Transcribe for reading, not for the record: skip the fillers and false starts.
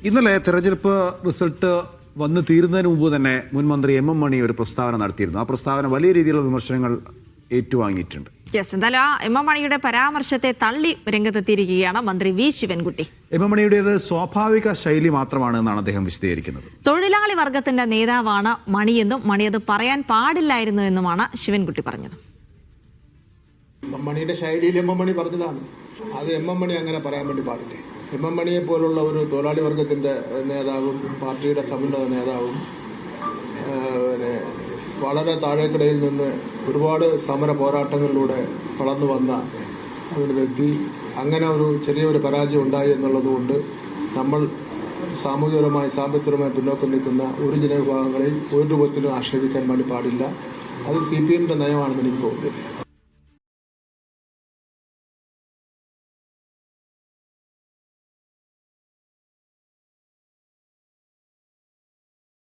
ഇന്നലെ തെരഞ്ഞെടുപ്പ് റിസൾട്ട് വന്നു തീരുന്നതിന് മുമ്പ് തന്നെ മുൻ മന്ത്രി എം മണി ഒരു പ്രസ്താവന നടത്തിയിരുന്നു. ആ പ്രസ്താവന വലിയ രീതിയിലുള്ള വിമർശനങ്ങൾ ഏറ്റുവാങ്ങിയിട്ടുണ്ട്. എന്തായാലും ആ എം മണിയുടെ പരാമർശത്തെ തള്ളി രംഗത്തെത്തിയിരിക്കുകയാണ് മന്ത്രി വി ശിവൻകുട്ടി. എം മണിയുടേത് സ്വാഭാവിക ശൈലി മാത്രമാണ് എന്നാണ് അദ്ദേഹം വിശദീകരിക്കുന്നത്. തൊഴിലാളി വർഗത്തിന്റെ നേതാവാണ് മണിയെന്നും മണിയത് പറയാൻ പാടില്ലായിരുന്നു എന്നുമാണ് ശിവൻകുട്ടി പറഞ്ഞത്. മണിയുടെ ശൈലിയിൽ എം മണി പറഞ്ഞതാണ്. അത് എം മണി അങ്ങനെ പറയാൻ വേണ്ടി പാടില്ലേ. എം മണിയെ പോലുള്ള ഒരു തൊഴിലാളി വർഗത്തിന്റെ നേതാവും പാർട്ടിയുടെ സമുന്നത നേതാവും വളരെ താഴേക്കിടയിൽ നിന്ന് ഒരുപാട് സമര പോരാട്ടങ്ങളിലൂടെ വളർന്നു വന്ന ഒരു വ്യക്തി അങ്ങനെ ഒരു ചെറിയൊരു പരാജയം ഉണ്ടായി എന്നുള്ളതുകൊണ്ട് നമ്മൾ സാമൂഹികപരമായി സാമ്പത്തികപരമായി പിന്നോക്കം നിൽക്കുന്ന ഒരു ജനവിഭാഗങ്ങളെയും ഒരു രൂപത്തിലും ആക്ഷേപിക്കാൻ വേണ്ടി പാടില്ല. അത് CPMന്റെ നയമാണെന്ന് എനിക്ക് തോന്നുന്നില്ല.